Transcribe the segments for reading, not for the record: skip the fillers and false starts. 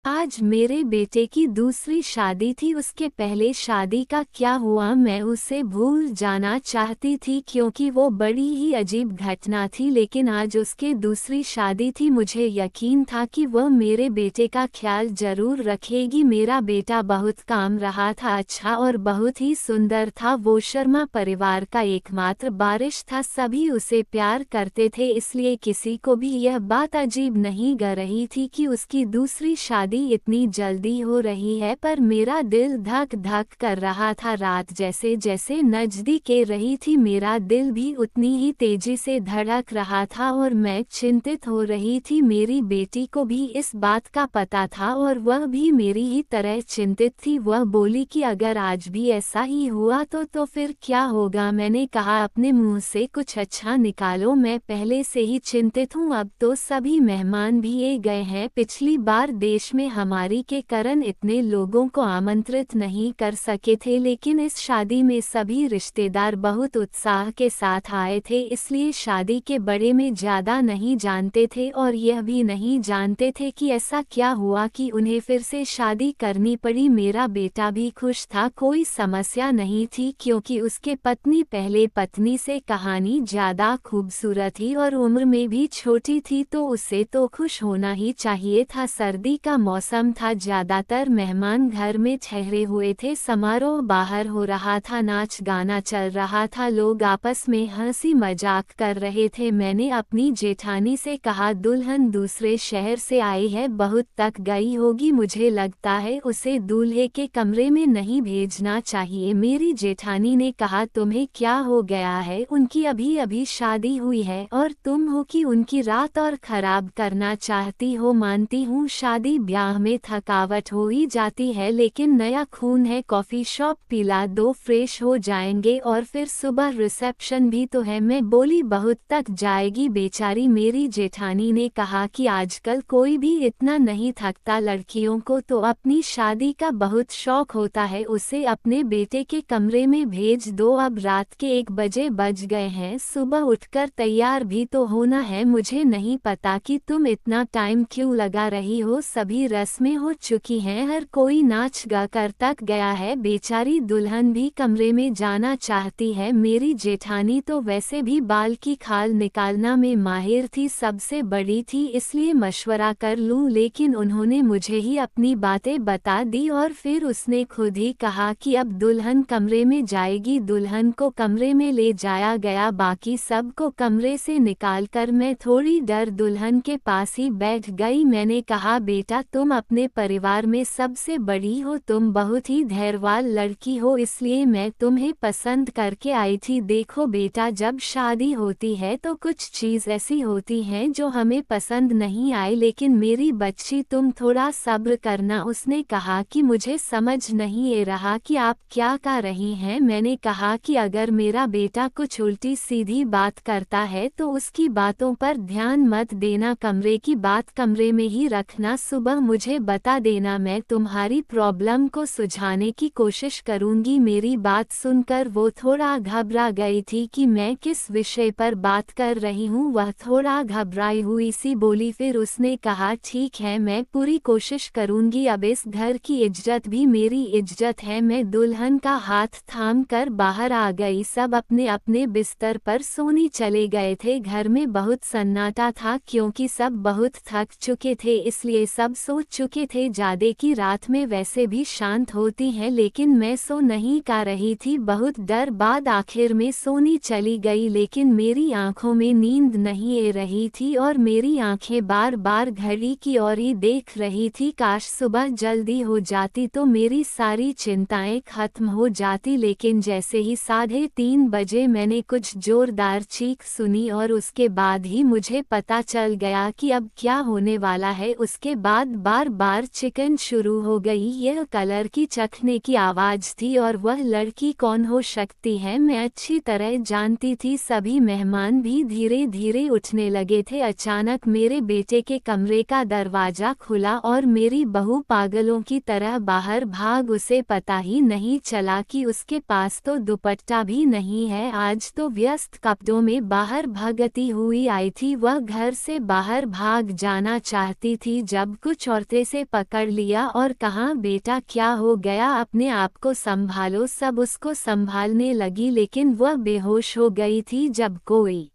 आज मेरे बेटे की दूसरी शादी थी। उसके पहले शादी का क्या हुआ मैं उसे भूल जाना चाहती थी क्योंकि वो बड़ी ही अजीब घटना थी। लेकिन आज उसके दूसरी शादी थी। मुझे यकीन था कि वह मेरे बेटे का ख्याल जरूर रखेगी। मेरा बेटा बहुत काम रहा था, अच्छा और बहुत ही सुंदर था। वो शर्मा परिवार का एकमात्र वारिस था। सभी उसे प्यार करते थे, इसलिए किसी को भी यह बात अजीब नहीं लग रही थी कि उसकी दूसरी शादी इतनी जल्दी हो रही है। पर मेरा दिल धक धक कर रहा था। रात जैसे जैसे नजदीक रही थी मेरा दिल भी उतनी ही तेजी से धड़क रहा था और मैं चिंतित हो रही थी। मेरी बेटी को भी इस बात का पता था और वह भी मेरी ही तरह चिंतित थी। वह बोली कि अगर आज भी ऐसा ही हुआ तो फिर क्या होगा। मैंने कहा अपने मुंह से कुछ अच्छा निकालो, मैं पहले से ही चिंतित हूँ। अब तो सभी मेहमान भी आ गए हैं। पिछली बार देश में महामारी के कारण इतने लोगों को आमंत्रित नहीं कर सके थे, लेकिन इस शादी में सभी रिश्तेदार बहुत उत्साह के साथ आए थे। इसलिए शादी के बारे में ज्यादा नहीं जानते थे और यह भी नहीं जानते थे कि ऐसा क्या हुआ कि उन्हें फिर से शादी करनी पड़ी। मेरा बेटा भी खुश था, कोई समस्या नहीं थी क्योंकि उसके पत्नी पहले पत्नी से कहानी ज्यादा खूबसूरत थी और उम्र में भी छोटी थी, तो उसे तो खुश होना ही चाहिए था। सर्दी का मौसम था, ज्यादातर मेहमान घर में ठहरे हुए थे। समारोह बाहर हो रहा था, नाच गाना चल रहा था, लोग आपस में हंसी मजाक कर रहे थे। मैंने अपनी जेठानी से कहा दुल्हन दूसरे शहर से आई है, बहुत थक गई होगी, मुझे लगता है उसे दूल्हे के कमरे में नहीं भेजना चाहिए। मेरी जेठानी ने कहा तुम्हें क्या हो गया है, उनकी अभी अभी शादी हुई है और तुम हो कि उनकी रात और खराब करना चाहती हो। मानती हूँ शादी ब्याह में थकावट हो ही जाती है, लेकिन नया खून है। कॉफी शॉप पिला दो, फ्रेश हो जाएंगे और फिर सुबह रिसेप्शन भी तो है। मैं बोली बहुत तक जाएगी बेचारी। मेरी जेठानी ने कहा कि आजकल कोई भी इतना नहीं थकता, लड़कियों को तो अपनी शादी का बहुत शौक होता है। उसे अपने बेटे के कमरे में भेज दो। अब रात के 1 बजे बज गए हैं, सुबह उठकर तैयार भी तो होना है। मुझे नहीं पता कि तुम इतना टाइम क्यों लगा रही हो, सभी रस्में हो चुकी हैं, हर कोई नाच गा कर तक गया है, बेचारी दुल्हन भी कमरे में जाना चाहती है। मेरी जेठानी तो वैसे भी बाल की खाल निकालना में माहिर थी, सबसे बड़ी थी, इसलिए मशवरा कर लूं, लेकिन उन्होंने मुझे ही अपनी बातें बता दी और फिर उसने खुद ही कहा कि अब दुल्हन कमरे में जाएगी। दुल्हन को कमरे में ले जाया गया, बाकी सबको कमरे से निकालकर मैं थोड़ी डर दुल्हन के पास ही बैठ गई। मैंने कहा बेटा तुम अपने परिवार में सबसे बड़ी हो, तुम बहुत ही धैर्यवान लड़की हो, इसलिए मैं तुम्हें पसंद करके आई थी। देखो बेटा, जब शादी होती है तो कुछ चीज़ ऐसी होती हैं जो हमें पसंद नहीं आए, लेकिन मेरी बच्ची तुम थोड़ा सब्र करना। उसने कहा कि मुझे समझ नहीं आ रहा कि आप क्या कह रही हैं। मैंने कहा कि अगर मेरा बेटा कुछ उल्टी सीधी बात करता है तो उसकी बातों पर ध्यान मत देना, कमरे की बात कमरे में ही रखना, सुबह मुझे बता देना, मैं तुम्हारी प्रॉब्लम को सुलझाने की कोशिश करूंगी। मेरी बात सुनकर वो थोड़ा घबरा गई थी कि मैं किस विषय पर बात कर रही हूँ। वह थोड़ा घबराई हुई सी बोली, फिर उसने कहा ठीक है मैं पूरी कोशिश करूंगी, अब इस घर की इज्जत भी मेरी इज्जत है। मैं दुल्हन का हाथ थाम कर बाहर आ गई। सब अपने अपने बिस्तर पर सोने चले गए थे। घर में बहुत सन्नाटा था क्योंकि सब बहुत थक चुके थे, इसलिए सब सो चुके थे। जादे की रात में वैसे भी शांत होती हैं, लेकिन मैं सो नहीं पा रही थी। बहुत देर बाद आखिर में सोने चली गई, लेकिन मेरी आंखों में नींद नहीं आ रही थी और मेरी आंखें बार बार घड़ी की ओर ही देख रही थी। काश सुबह जल्दी हो जाती तो मेरी सारी चिंताएं खत्म हो जाती। लेकिन जैसे ही 3:30 बजे मैंने कुछ जोरदार चीख सुनी और उसके बाद ही मुझे पता चल गया कि अब क्या होने वाला है। उसके बाद बार बार चिकन शुरू हो गई। यह कलर की चखने की आवाज थी और वह लड़की कौन हो सकती है मैं अच्छी तरह जानती थी। सभी मेहमान भी धीरे धीरे उठने लगे थे। अचानक मेरे बेटे के कमरे का दरवाजा खुला और मेरी बहू पागलों की तरह बाहर भाग। उसे पता ही नहीं चला कि उसके पास तो दुपट्टा भी नहीं है। आज तो व्यस्त कपड़ों में बाहर भागती हुई आई थी। वह घर से बाहर भाग जाना चाहती थी। जब कुछ शौर्य से पकड़ लिया और कहा, बेटा क्या हो गया, अपने आप को संभालो। सब उसको संभालने लगी लेकिन वह बेहोश हो गई थी। जब कोई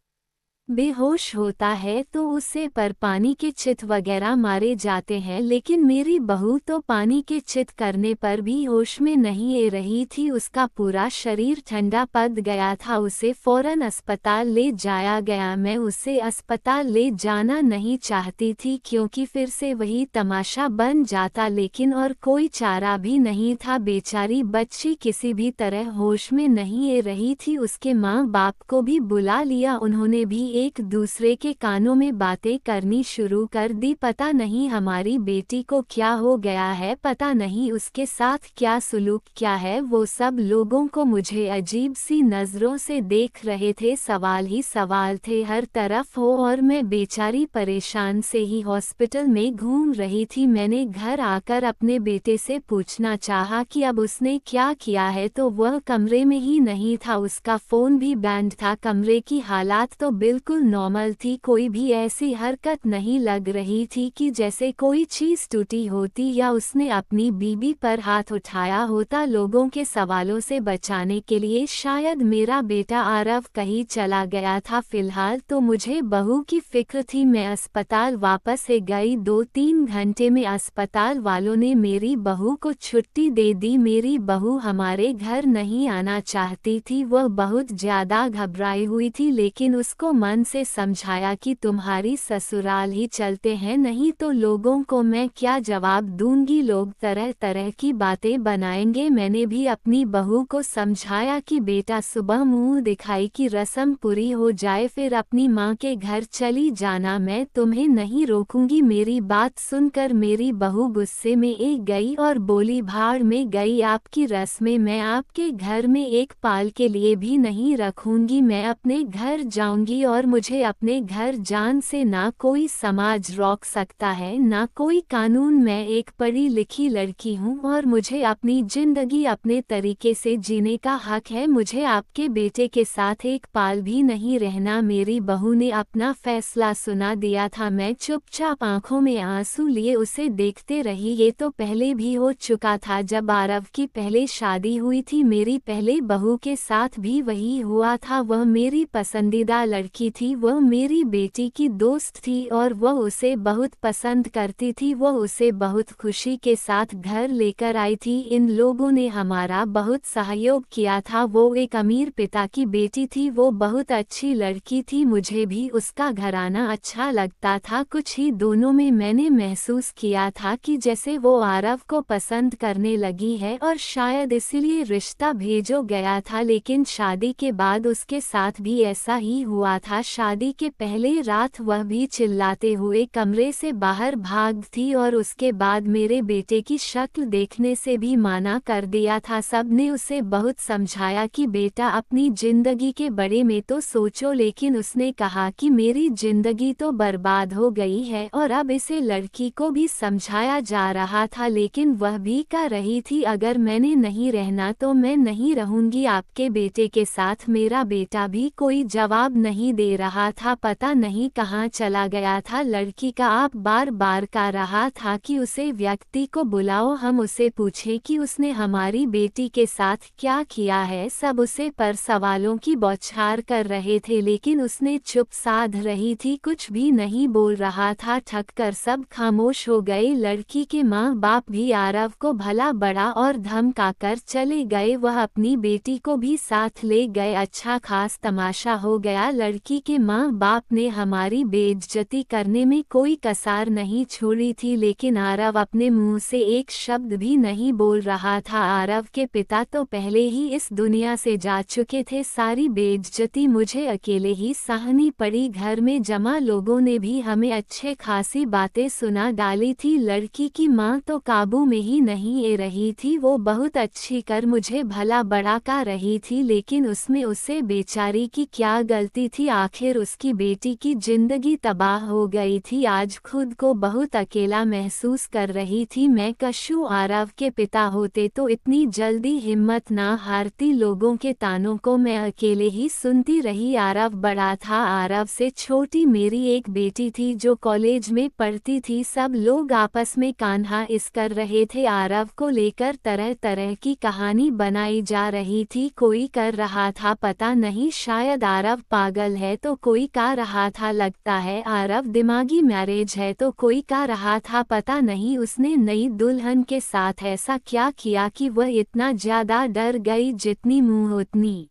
बेहोश होता है तो उससे पर पानी के चित वगैरह मारे जाते हैं, लेकिन मेरी बहू तो पानी के चित करने पर भी होश में नहीं आ रही थी। उसका पूरा शरीर ठंडा पड़ गया था। उसे फौरन अस्पताल ले जाया गया। मैं उसे अस्पताल ले जाना नहीं चाहती थी क्योंकि फिर से वही तमाशा बन जाता, लेकिन और कोई चारा भी नहीं था। बेचारी बच्ची किसी भी तरह होश में नहीं आ रही थी। उसके माँ बाप को भी बुला लिया, उन्होंने भी एक दूसरे के कानों में बातें करनी शुरू कर दी। पता नहीं हमारी बेटी को क्या हो गया है, पता नहीं उसके साथ क्या सुलूक क्या है। वो सब लोगों को मुझे अजीब सी नज़रों से देख रहे थे। सवाल ही सवाल थे हर तरफ हो और मैं बेचारी परेशान से ही हॉस्पिटल में घूम रही थी। मैंने घर आकर अपने बेटे से पूछना चाहा कि अब उसने क्या किया है तो वह कमरे में ही नहीं था। उसका फ़ोन भी बैंड था। कमरे की हालात तो बिल्कुल नॉर्मल थी, कोई भी ऐसी हरकत नहीं लग रही थी कि जैसे कोई चीज़ टूटी होती या उसने अपनी बीबी पर हाथ उठाया होता। लोगों के सवालों से बचाने के लिए शायद मेरा बेटा आरव कहीं चला गया था। फिलहाल तो मुझे बहू की फिक्र थी। मैं अस्पताल वापस से गई। 2-3 घंटे में अस्पताल वालों ने मेरी बहू को छुट्टी दे दी। मेरी बहू हमारे घर नहीं आना चाहती थी, वह बहुत ज़्यादा घबराई हुई थी, लेकिन उसको मन से समझाया कि तुम्हारी ससुराल ही चलते हैं, नहीं तो लोगों को मैं क्या जवाब दूंगी, लोग तरह तरह की बातें बनाएंगे। मैंने भी अपनी बहू को समझाया कि बेटा सुबह मुंह दिखाई की रस्म पूरी हो जाए फिर अपनी माँ के घर चली जाना, मैं तुम्हें नहीं रोकूंगी। मेरी बात सुनकर मेरी बहू गुस्से में एक गई और बोली, भाड़ में गई आपकी रस्में, मैं आपके घर में एक पाल के लिए भी नहीं रखूंगी। मैं अपने घर जाऊंगी और मुझे अपने घर जान से ना कोई समाज रोक सकता है ना कोई कानून। मैं एक पढ़ी लिखी लड़की हूँ और मुझे अपनी जिंदगी अपने तरीके से जीने का हक है। मुझे आपके बेटे के साथ एक पाल भी नहीं रहना। मेरी बहू ने अपना फैसला सुना दिया था। मैं चुपचाप आंखों में आंसू लिए उसे देखते रही। ये तो पहले भी हो चुका था जब आरव की पहले शादी हुई थी। मेरी पहले बहू के साथ भी वही हुआ था। वह मेरी पसंदीदा लड़की थी, वह मेरी बेटी की दोस्त थी और वह उसे बहुत पसंद करती थी। वह उसे बहुत खुशी के साथ घर लेकर आई थी। इन लोगों ने हमारा बहुत सहयोग किया था। वो एक अमीर पिता की बेटी थी, वो बहुत अच्छी लड़की थी, मुझे भी उसका घराना अच्छा लगता था। कुछ ही दोनों में मैंने महसूस किया था कि जैसे वो आरव को पसंद करने लगी है और शायद इसीलिए रिश्ता भेजो गया था। लेकिन शादी के बाद उसके साथ भी ऐसा ही हुआ था। शादी के पहले रात वह भी चिल्लाते हुए कमरे से बाहर भाग थी और उसके बाद मेरे बेटे की शक्ल देखने से भी माना कर दिया था। सब ने उसे बहुत समझाया कि बेटा अपनी जिंदगी के बारे में तो सोचो, लेकिन उसने कहा कि मेरी जिंदगी तो बर्बाद हो गई है और अब इसे लड़की को भी समझाया जा रहा था, लेकिन वह भी कह रही थी अगर मैंने नहीं रहना तो मैं नहीं रहूंगी आपके बेटे के साथ। मेरा बेटा भी कोई जवाब नहीं दे रहा था, पता नहीं कहाँ चला गया था। लड़की का आप बार बार कह रहा था कि उसे व्यक्ति को बुलाओ, हम उसे पूछें कि उसने हमारी बेटी के साथ क्या किया है। सब उसे पर सवालों की बौछार कर रहे थे, लेकिन उसने चुप साध रही थी, कुछ भी नहीं बोल रहा था। थक कर सब खामोश हो गए। लड़की के माँ बाप भी आरव को भला बड़ा और धमकाकर चले गए। वह अपनी बेटी को भी साथ ले गए। अच्छा खास तमाशा हो गया। लड़की के माँ बाप ने हमारी बेइज्जती करने में कोई कसार नहीं छोड़ी थी, लेकिन आरव अपने मुंह से एक शब्द भी नहीं बोल रहा था। आरव के पिता तो पहले ही इस दुनिया से जा चुके थे। सारी बेइज्जती मुझे अकेले ही सहनी पड़ी। घर में जमा लोगों ने भी हमें अच्छे खासी बातें सुना डाली थी। लड़की की माँ तो काबू में ही नहीं आ रही थी। वो बहुत अच्छी कर मुझे भला बड़ा कह रही थी, लेकिन उसमें उसे बेचारी की क्या गलती थी। आखिर उसकी बेटी की जिंदगी तबाह हो गई थी। आज खुद को बहुत अकेला महसूस कर रही थी मैं। कशु आरव के पिता होते तो इतनी जल्दी हिम्मत ना हारती। लोगों के तानों को मैं अकेले ही सुनती रही। आरव बड़ा था, आरव से छोटी मेरी एक बेटी थी जो कॉलेज में पढ़ती थी। सब लोग आपस में कान्हा इस कर रहे थे। आरव को लेकर तरह तरह की कहानी बनाई जा रही थी। कोई कर रहा था पता नहीं, शायद आरव पागल है तो कोई का रहा था लगता है आरव दिमागी मैरिज है तो कोई का रहा था पता नहीं। उसने नई दुल्हन के साथ ऐसा क्या किया कि वह इतना ज्यादा डर गई। जितनी मुंह उतनी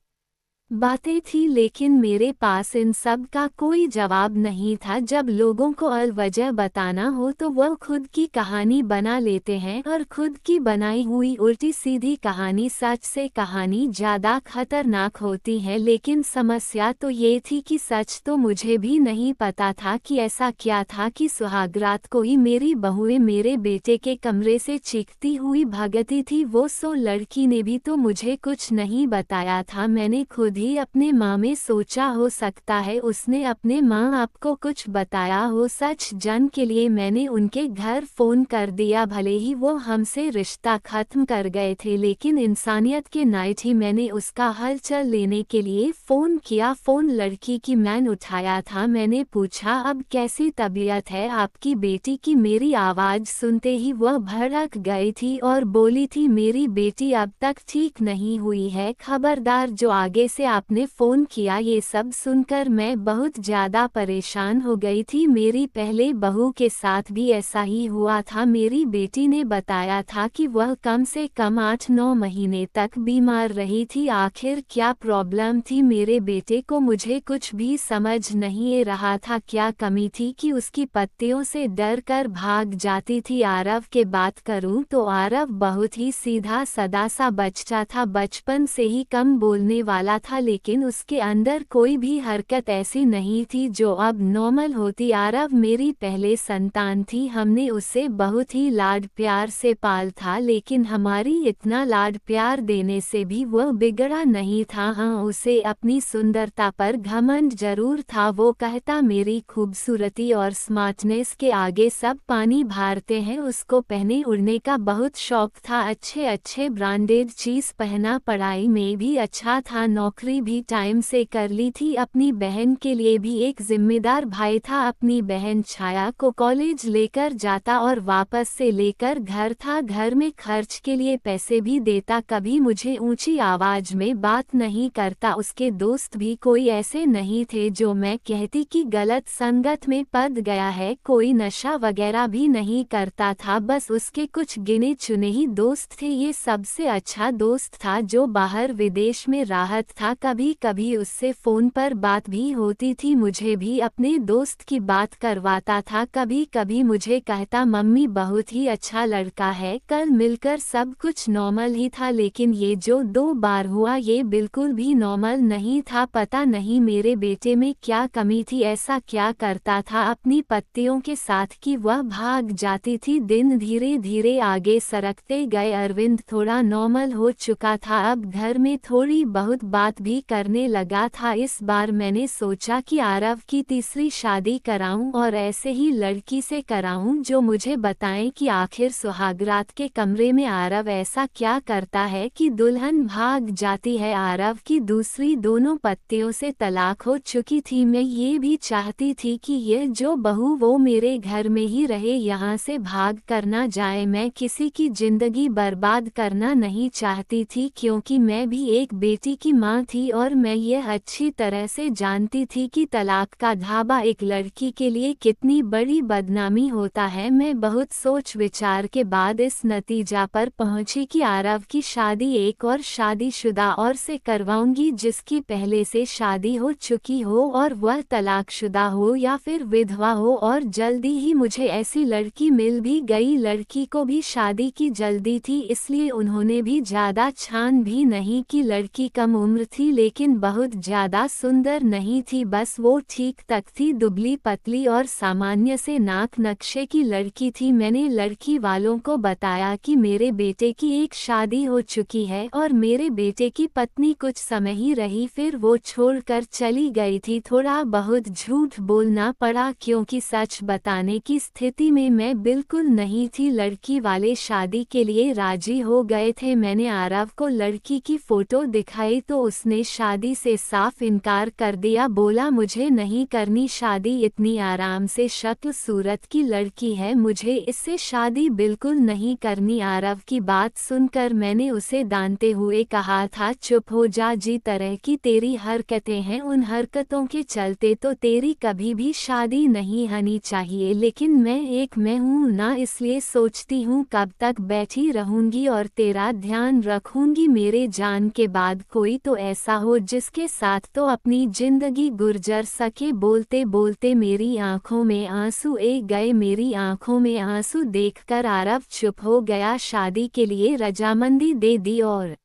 बातें थी, लेकिन मेरे पास इन सब का कोई जवाब नहीं था। जब लोगों को अलवजह बताना हो तो वह खुद की कहानी बना लेते हैं और खुद की बनाई हुई उल्टी सीधी कहानी सच से कहानी ज़्यादा खतरनाक होती है। लेकिन समस्या तो ये थी कि सच तो मुझे भी नहीं पता था कि ऐसा क्या था कि सुहागरात को ही मेरी बहुएं मेरे बेटे के कमरे से चीखती हुई भगती थी। वो सो लड़की ने भी तो मुझे कुछ नहीं बताया था। मैंने खुद भी अपने माँ में सोचा हो सकता है उसने अपने माँ आपको कुछ बताया हो। सच जन के लिए मैंने उनके घर फोन कर दिया। भले ही वो हमसे रिश्ता खत्म कर गए थे, लेकिन इंसानियत के नाइट ही मैंने उसका हलचल लेने के लिए फ़ोन किया। फ़ोन लड़की की मैंने उठाया था। मैंने पूछा अब कैसी तबीयत है आपकी बेटी की। मेरी आवाज़ सुनते ही वह भड़क गई थी और बोली थी मेरी बेटी अब तक ठीक नहीं हुई है, खबरदार जो आगे से आपने फ़ोन किया। ये सब सुनकर मैं बहुत ज़्यादा परेशान हो गई थी। मेरी पहले बहू के साथ भी ऐसा ही हुआ था। मेरी बेटी ने बताया था कि वह कम से कम 8-9 महीने तक बीमार रही थी। आखिर क्या प्रॉब्लम थी मेरे बेटे को, मुझे कुछ भी समझ नहीं आ रहा था। क्या कमी थी कि उसकी पत्तियों से डर कर भाग जाती थी। आरव के बात करूं तो आरव बहुत ही सीधा सादा सा बच्चा था, बचपन से ही कम बोलने वाला था, लेकिन उसके अंदर कोई भी हरकत ऐसी नहीं थी जो अब नॉर्मल होती। आरव मेरी पहले संतान थी, हमने उसे बहुत ही लाड प्यार से पाल था, लेकिन हमारी इतना लाड प्यार देने से भी वह बिगड़ा नहीं था। हाँ, उसे अपनी सुंदरता पर घमंड जरूर था। वो कहता मेरी खूबसूरती और स्मार्टनेस के आगे सब पानी भारते हैं। उसको पहने उड़ने का बहुत शौक था, अच्छे अच्छे ब्रांडेड चीज़ पहना, पढ़ाई में भी अच्छा था, नौकरी भी टाइम से कर ली थी। अपनी बहन के लिए भी एक जिम्मेदार भाई था। अपनी बहन छाया को कॉलेज लेकर जाता और वापस से लेकर घर था। घर में खर्च के लिए पैसे भी देता, कभी मुझे ऊंची आवाज में बात नहीं करता। उसके दोस्त भी कोई ऐसे नहीं थे जो मैं कहती कि गलत संगत में पड़ गया है। कोई नशा वगैरह भी नहीं करता था, बस उसके कुछ गिने चुने ही दोस्त थे। ये सबसे अच्छा दोस्त था जो बाहर विदेश में राहत था। कभी कभी उससे फ़ोन पर बात भी होती थी, मुझे भी अपने दोस्त की बात करवाता था। कभी कभी मुझे कहता मम्मी बहुत ही अच्छा लड़का है, कल मिलकर सब कुछ नॉर्मल ही था। लेकिन ये जो 2 बार हुआ ये बिल्कुल भी नॉर्मल नहीं था। पता नहीं मेरे बेटे में क्या कमी थी, ऐसा क्या करता था अपनी पत्तियों के साथ कि वह भाग जाती थी। दिन धीरे धीरे आगे सरकते गए। अरविंद थोड़ा नॉर्मल हो चुका था, अब घर में थोड़ी बहुत बात भी करने लगा था। इस बार मैंने सोचा कि आरव की तीसरी शादी कराऊं और ऐसे ही लड़की से कराऊं जो मुझे बताएं कि आखिर सुहागरात के कमरे में आरव ऐसा क्या करता है कि दुल्हन भाग जाती है। आरव की दूसरी दोनों पत्नियों से तलाक हो चुकी थी। मैं ये भी चाहती थी कि ये जो बहू वो मेरे घर में ही रहे, यहाँ से भाग कर ना जाए। मैं किसी की जिंदगी बर्बाद करना नहीं चाहती थी, क्योंकि मैं भी एक बेटी की माँ थी और मैं ये अच्छी तरह से जानती थी कि तलाक का धावा एक लड़की के लिए कितनी बड़ी बदनामी होता है। मैं बहुत सोच विचार के बाद इस नतीजा पर पहुंची कि आरव की शादी एक और शादीशुदा और से करवाऊंगी, जिसकी पहले से शादी हो चुकी हो और वह तलाकशुदा हो या फिर विधवा हो। और जल्दी ही मुझे ऐसी लड़की मिल भी गई। लड़की को भी शादी की जल्दी थी, इसलिए उन्होंने भी ज़्यादा छान भी नहीं की। लड़की कम उम्र थी लेकिन बहुत ज़्यादा सुंदर नहीं थी, बस वो ठीक तक थी, दुबली पतली और सामान्य से नाक नक्शे की लड़की थी। मैंने लड़की वालों को बताया कि मेरे बेटे की एक शादी हो चुकी है और मेरे बेटे की पत्नी कुछ समय ही रही, फिर वो छोड़कर चली गई थी। थोड़ा बहुत झूठ बोलना पड़ा क्योंकि सच बताने की स्थिति में मैं बिल्कुल नहीं थी। लड़की वाले शादी के लिए राजी हो गए थे। मैंने आरव को लड़की की फोटो दिखाई तो उसने शादी से साफ इनकार कर दिया, बोला मुझे नहीं करनी शादी, इतनी आराम से शक्ल सूरत की लड़की है, मुझे इससे शादी बिल्कुल नहीं करनी। आरव की बात सुनकर मैंने उसे डांटते हुए कहा था, चुप हो जा, जी तरह की तेरी हरकतें हैं, उन हरकतों के चलते तो तेरी कभी भी शादी नहीं होनी चाहिए, लेकिन मैं हूँ ना, इसलिए सोचती हूँ कब तक बैठी रहूंगी और तेरा ध्यान रखूंगी। मेरे जान के बाद कोई तो ऐसा हो जिसके साथ तो अपनी जिंदगी गुजर सके। बोलते बोलते मेरी आंखों में आंसू आ गए। मेरी आंखों में आंसू देखकर आरव चुप हो गया, शादी के लिए रजामंदी दे दी और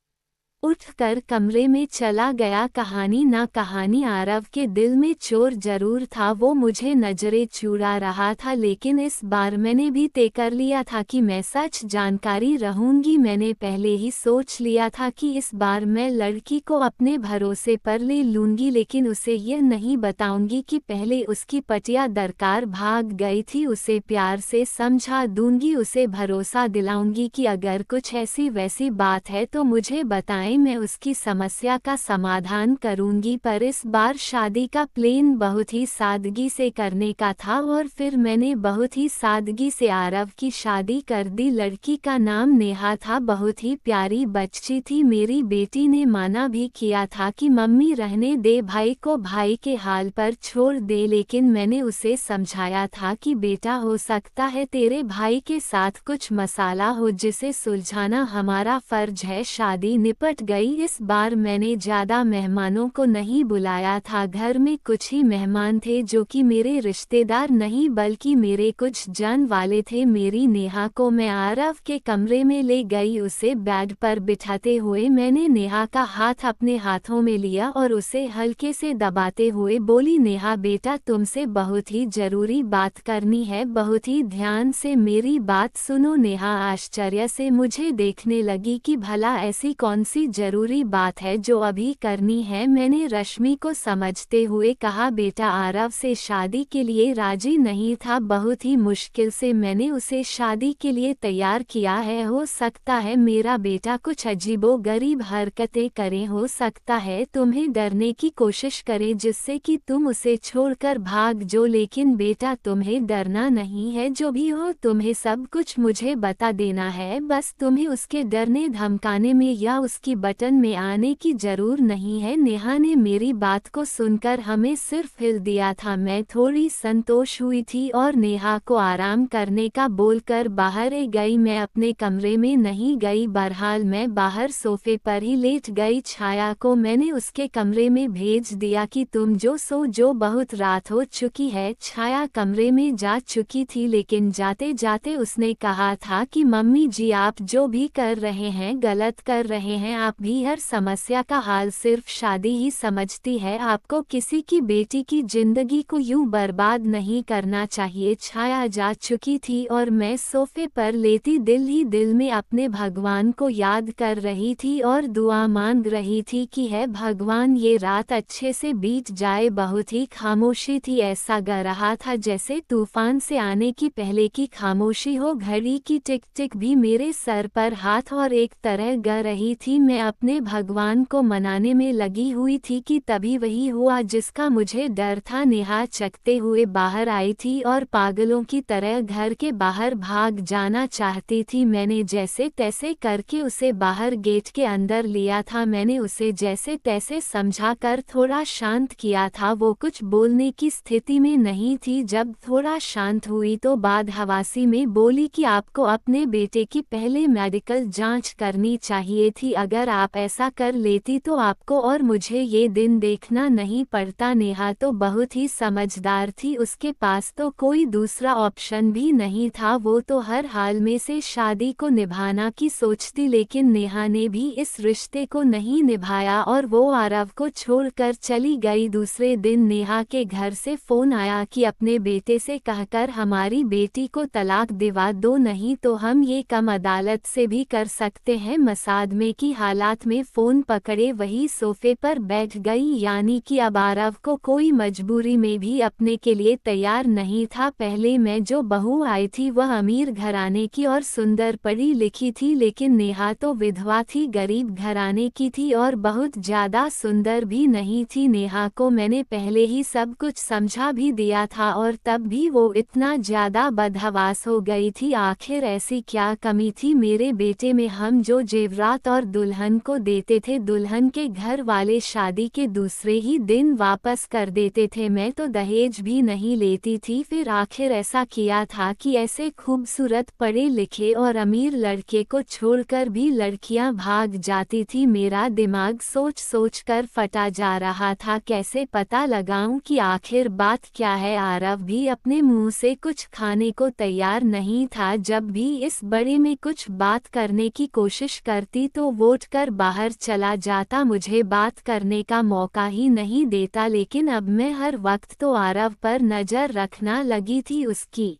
उठकर कमरे में चला गया। कहानी ना कहानी आरव के दिल में चोर जरूर था, वो मुझे नजरें चुरा रहा था, लेकिन इस बार मैंने भी तय कर लिया था कि मैं सच जानकारी रहूंगी। मैंने पहले ही सोच लिया था कि इस बार मैं लड़की को अपने भरोसे पर ले लूंगी, लेकिन उसे यह नहीं बताऊंगी कि पहले उसकी पटिया दरकार भाग गई थी। उसे प्यार से समझा दूंगी, उसे भरोसा दिलाऊंगी कि अगर कुछ ऐसी वैसी बात है तो मुझे बताएं, मैं उसकी समस्या का समाधान करूंगी। पर इस बार शादी का प्लान बहुत ही सादगी से करने का था और फिर मैंने बहुत ही सादगी से आरव की शादी कर दी। लड़की का नाम नेहा था, बहुत ही प्यारी बच्ची थी। मेरी बेटी ने माना भी किया था कि मम्मी रहने दे, भाई को भाई के हाल पर छोड़ दे, लेकिन मैंने उसे समझाया था कि बेटा हो सकता है तेरे भाई के साथ कुछ मसाला हो जिसे सुलझाना हमारा फर्ज है। शादी निपट गई। इस बार मैंने ज्यादा मेहमानों को नहीं बुलाया था, घर में कुछ ही मेहमान थे जो कि मेरे रिश्तेदार नहीं बल्कि मेरे कुछ जान वाले थे। मेरी नेहा को मैं आरव के कमरे में ले गई, उसे बेड पर बिठाते हुए मैंने नेहा का हाथ अपने हाथों में लिया और उसे हल्के से दबाते हुए बोली, नेहा बेटा तुमसे बहुत ही जरूरी बात करनी है, बहुत ही ध्यान से मेरी बात सुनो। नेहा आश्चर्य से मुझे देखने लगी कि भला ऐसी कौन सी जरूरी बात है जो अभी करनी है। मैंने रश्मि को समझते हुए कहा, बेटा आरव से शादी के लिए राजी नहीं था, बहुत ही मुश्किल से मैंने उसे शादी के लिए तैयार किया है। हो सकता है मेरा बेटा कुछ अजीबोगरीब हरकतें करे, हो सकता है तुम्हें डरने की कोशिश करे जिससे कि तुम उसे छोड़कर भाग जो, लेकिन बेटा तुम्हें डरना नहीं है, जो भी हो तुम्हें सब कुछ मुझे बता देना है, बस तुम्हें उसके डरने धमकाने में या उसकी बटन में आने की जरूर नहीं है। नेहा ने मेरी बात को सुनकर हमें सिर्फ हिल दिया था। मैं थोड़ी संतोष हुई थी और नेहा को आराम करने का बोलकर बाहर गई। मैं अपने कमरे में नहीं गई, बहरहाल मैं बाहर सोफे पर ही लेट गई। छाया को मैंने उसके कमरे में भेज दिया कि तुम जो सो जो, बहुत रात हो चुकी है। छाया कमरे में जा चुकी थी, लेकिन जाते जाते उसने कहा था कि मम्मी जी आप जो भी कर रहे हैं गलत कर रहे हैं, आप भी हर समस्या का हाल सिर्फ शादी ही समझती है, आपको किसी की बेटी की जिंदगी को यूं बर्बाद नहीं करना चाहिए। छाया जा चुकी थी और मैं सोफे पर लेटी दिल ही दिल में अपने भगवान को याद कर रही थी और दुआ मांग रही थी कि है भगवान ये रात अच्छे से बीत जाए। बहुत ही खामोशी थी, ऐसा ग रहा था जैसे तूफान से आने की पहले की खामोशी हो। घड़ी की टिक टिक भी मेरे सर पर हाथ और एक तरह ग रही थी। मैं अपने भगवान को मनाने में लगी हुई थी कि तभी वही हुआ जिसका मुझे डर था। नेहा चकते हुए बाहर आई थी और पागलों की तरह घर के बाहर भाग जाना चाहती थी। मैंने जैसे तैसे करके उसे बाहर गेट के अंदर लिया था, मैंने उसे जैसे तैसे समझा कर थोड़ा शांत किया था। वो कुछ बोलने की स्थिति में नहीं थी। जब थोड़ा शांत हुई तो बाद हवासी में बोली कि आपको अपने बेटे की पहले मेडिकल जांच करनी चाहिए थी, अगर अगर आप ऐसा कर लेती तो आपको और मुझे ये दिन देखना नहीं पड़ता। नेहा तो बहुत ही समझदार थी, उसके पास तो कोई दूसरा ऑप्शन भी नहीं था, वो तो हर हाल में से शादी को निभाना की सोचती। लेकिन नेहा ने भी इस रिश्ते को नहीं निभाया और वो आरव को छोड़कर चली गई। दूसरे दिन नेहा के घर से फोन आया कि अपने बेटे से कहकर हमारी बेटी को तलाक दिवा दो, नहीं तो हम ये कम अदालत से भी कर सकते हैं। मसादमे की हालात में फोन पकड़े वही सोफे पर बैठ गई, यानी कि अब आरव को कोई मजबूरी में भी अपने के लिए तैयार नहीं था। पहले मैं जो बहू आई थी वह अमीर घराने की और सुंदर पढ़ी लिखी थी, लेकिन नेहा तो विधवा थी, गरीब घराने की थी और बहुत ज्यादा सुंदर भी नहीं थी। नेहा को मैंने पहले ही सब कुछ समझा भी दिया था और तब भी वो इतना ज्यादा बदहवास हो गई थी। आखिर ऐसी क्या कमी थी मेरे बेटे में? हम जो जेवरात और दुल्हन को देते थे, दुल्हन के घर वाले शादी के दूसरे ही दिन वापस कर देते थे। मैं तो दहेज भी नहीं लेती थी। फिर आखिर ऐसा किया था कि ऐसे खूबसूरत पढ़े लिखे और अमीर लड़के को छोड़कर भी लड़कियां भाग जाती थी। मेरा दिमाग सोच सोच कर फटा जा रहा था, कैसे पता लगाऊं कि आखिर बात क्या है। आरव भी अपने मुंह से कुछ खाने को तैयार नहीं था। जब भी इस बड़े में कुछ बात करने की कोशिश करती तो वो उठकर बाहर चला जाता, मुझे बात करने का मौका ही नहीं देता। लेकिन अब मैं हर वक्त तो आरव पर नजर रखना लगी थी, उसकी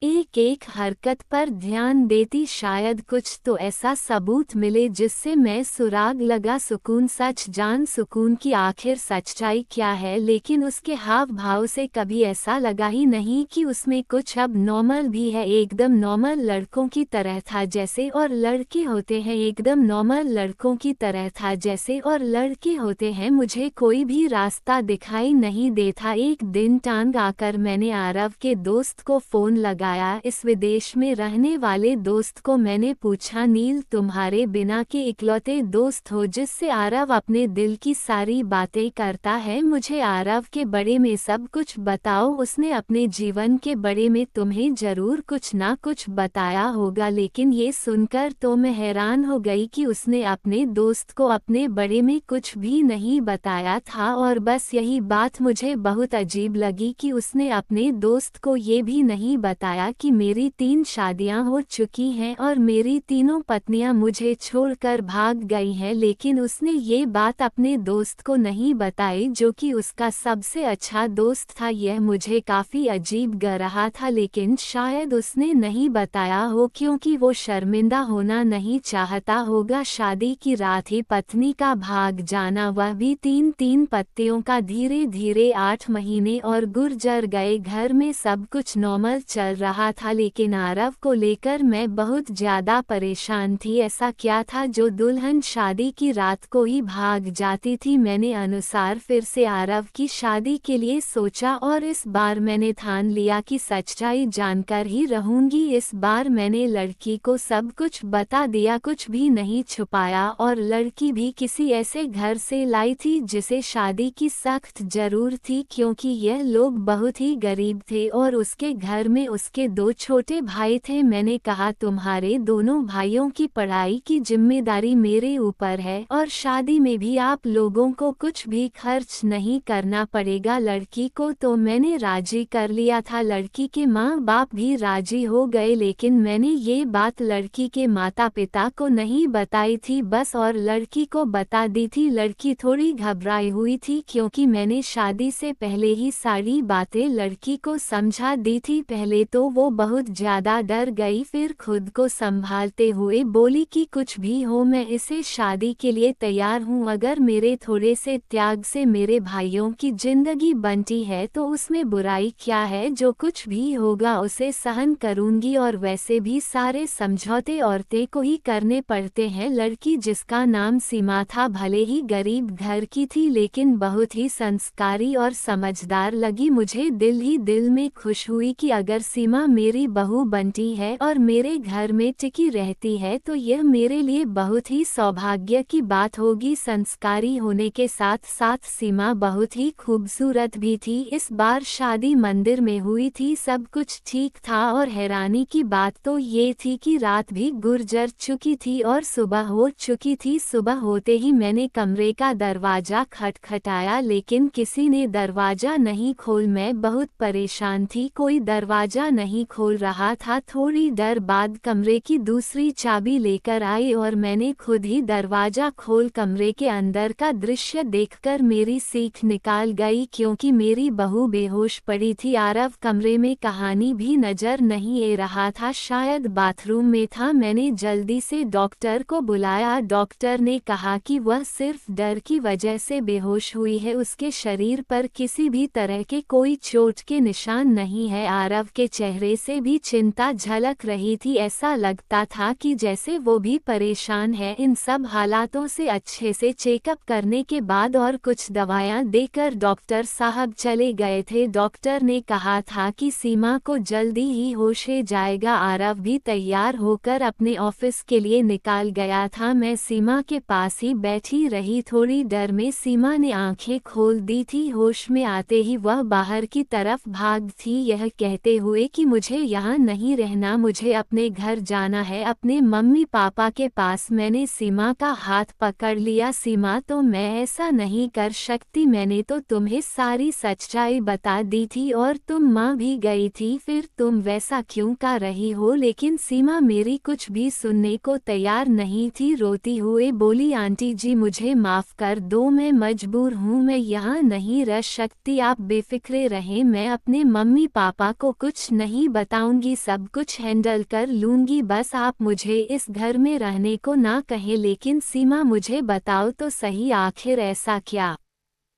एक एक हरकत पर ध्यान देती, शायद कुछ तो ऐसा सबूत मिले जिससे मैं सुराग लगा सुकून, सच जान सुकून की आखिर सच्चाई क्या है। लेकिन उसके हाव भाव से कभी ऐसा लगा ही नहीं कि उसमें कुछ अब नॉर्मल भी है। एकदम नॉर्मल लड़कों की तरह था जैसे और लड़के होते हैं, एकदम नॉर्मल लड़कों की तरह था जैसे और लड़के होते हैं। मुझे कोई भी रास्ता दिखाई नहीं देता। एक दिन टांग आकर मैंने आरव के दोस्त को फोन लगाया। इस विदेश में रहने वाले दोस्त को मैंने पूछा, नील तुम्हारे बिना के इकलौते दोस्त हो जिससे आरव अपने दिल की सारी बातें करता है, मुझे आरव के बारे में सब कुछ बताओ। उसने अपने जीवन के बारे में तुम्हें जरूर कुछ ना कुछ बताया होगा। लेकिन ये सुनकर तो मैं हैरान हो गई कि उसने अपने दोस्त को अपने बारे में कुछ भी नहीं बताया था। और बस यही बात मुझे बहुत अजीब लगी कि उसने अपने दोस्त को ये भी नहीं बताया कि मेरी 3 शादियां हो चुकी हैं और मेरी तीनों पत्नियां मुझे छोड़कर भाग गई हैं। लेकिन उसने ये बात अपने दोस्त को नहीं बताई जो कि उसका सबसे अच्छा दोस्त था। यह मुझे काफी अजीब लग रहा था, लेकिन शायद उसने नहीं बताया हो क्योंकि वो शर्मिंदा होना नहीं चाहता होगा। शादी की रात ही पत्नी का भाग जाना, वह भी 3 पत्तियों का। धीरे धीरे 8 महीने और गुजर गए। घर में सब कुछ नॉर्मल चल रहा था, लेकिन आरव को लेकर मैं बहुत ज्यादा परेशान थी। ऐसा क्या था जो दुल्हन शादी की रात को ही भाग जाती थी? मैंने अनुसार फिर से आरव की शादी के लिए सोचा और इस बार मैंने ठान लिया कि सच्चाई जानकर ही रहूंगी। इस बार मैंने लड़की को सब कुछ बता दिया, कुछ भी नहीं छुपाया। और लड़की भी किसी ऐसे घर से लाई थी जिसे शादी की सख्त जरूर थी, क्योंकि यह लोग बहुत ही गरीब थे और उसके घर में उसके 2 छोटे भाई थे। मैंने कहा, तुम्हारे दोनों भाइयों की पढ़ाई की जिम्मेदारी मेरे ऊपर है और शादी में भी आप लोगों को कुछ भी खर्च नहीं करना पड़ेगा। लड़की को तो मैंने राजी कर लिया था, लड़की के माँ बाप भी राजी हो गए, लेकिन मैंने ये बात लड़की के माता पिता को नहीं बताई थी बस, और लड़की को बता दी थी। लड़की थोड़ी घबराई हुई थी क्योंकि मैंने शादी से पहले ही सारी बातें लड़की को समझा दी थी। पहले तो वो बहुत ज्यादा डर गई, फिर खुद को संभालते हुए बोली कि कुछ भी हो मैं इसे शादी के लिए तैयार हूँ। अगर मेरे थोड़े से त्याग से मेरे भाइयों की जिंदगी बनती है तो उसमें बुराई क्या है? जो कुछ भी होगा उसे सहन करूंगी, और वैसे भी सारे समझौते औरतें को ही करने पड़ते हैं। लड़की जिसका नाम सीमा था भले ही गरीब घर की थी लेकिन बहुत ही संस्कारी और समझदार लगी। मुझे दिल ही दिल में खुश हुई कि अगर सीमा सीमा मेरी बहू बनती है और मेरे घर में टिकी रहती है तो यह मेरे लिए बहुत ही सौभाग्य की बात होगी। संस्कारी होने के साथ साथ सीमा बहुत ही खूबसूरत भी थी। इस बार शादी मंदिर में हुई थी, सब कुछ ठीक था और हैरानी की बात तो ये थी कि रात भी गुजर चुकी थी और सुबह हो चुकी थी। सुबह होते ही मैंने कमरे का दरवाजा खटखटाया लेकिन किसी ने दरवाजा नहीं खोल। मैं बहुत परेशान थी, कोई दरवाजा नहीं खोल रहा था। थोड़ी देर बाद कमरे की दूसरी चाबी लेकर आई और मैंने खुद ही दरवाजा खोल कमरे के अंदर का दृश्य देखकर मेरी सीख निकाल गई क्योंकि मेरी बहू बेहोश पड़ी थी। आरव कमरे में कहानी भी नजर नहीं आ रहा था, शायद बाथरूम में था। मैंने जल्दी से डॉक्टर को बुलाया। डॉक्टर ने कहा कि वह सिर्फ डर की वजह से बेहोश हुई है, उसके शरीर पर किसी भी तरह के कोई चोट के निशान नहीं है। आरव के चेहरे से भी चिंता झलक रही थी, ऐसा लगता था कि जैसे वो भी परेशान है। इन सब हालातों से अच्छे से चेकअप करने के बाद और कुछ दवाइयां देकर डॉक्टर साहब चले गए थे। डॉक्टर ने कहा था कि सीमा को जल्दी ही होश आ जाएगा। आरव भी तैयार होकर अपने ऑफिस के लिए निकाल गया था। मैं सीमा के पास ही बैठी रही। थोड़ी देर में सीमा ने आंखें खोल दी थी। होश में आते ही वह बाहर की तरफ भाग थी, यह कहते हुए कि मुझे यहाँ नहीं रहना, मुझे अपने घर जाना है, अपने मम्मी पापा के पास। मैंने सीमा का हाथ पकड़ लिया। सीमा, तो मैं ऐसा नहीं कर सकती, मैंने तो तुम्हें सारी सच्चाई बता दी थी और तुम माँ भी गई थी, फिर तुम वैसा क्यों कर रही हो? लेकिन सीमा मेरी कुछ भी सुनने को तैयार नहीं थी, रोती हुए बोली, आंटी जी मुझे माफ़ कर दो, मैं मजबूर हूँ, मैं यहाँ नहीं रह सकती, आप बेफिक्रे रहें, मैं अपने मम्मी पापा को कुछ नहीं बताऊंगी, सब कुछ हैंडल कर लूंगी, बस आप मुझे इस घर में रहने को ना कहें। लेकिन सीमा मुझे बताओ तो सही, आखिर ऐसा क्या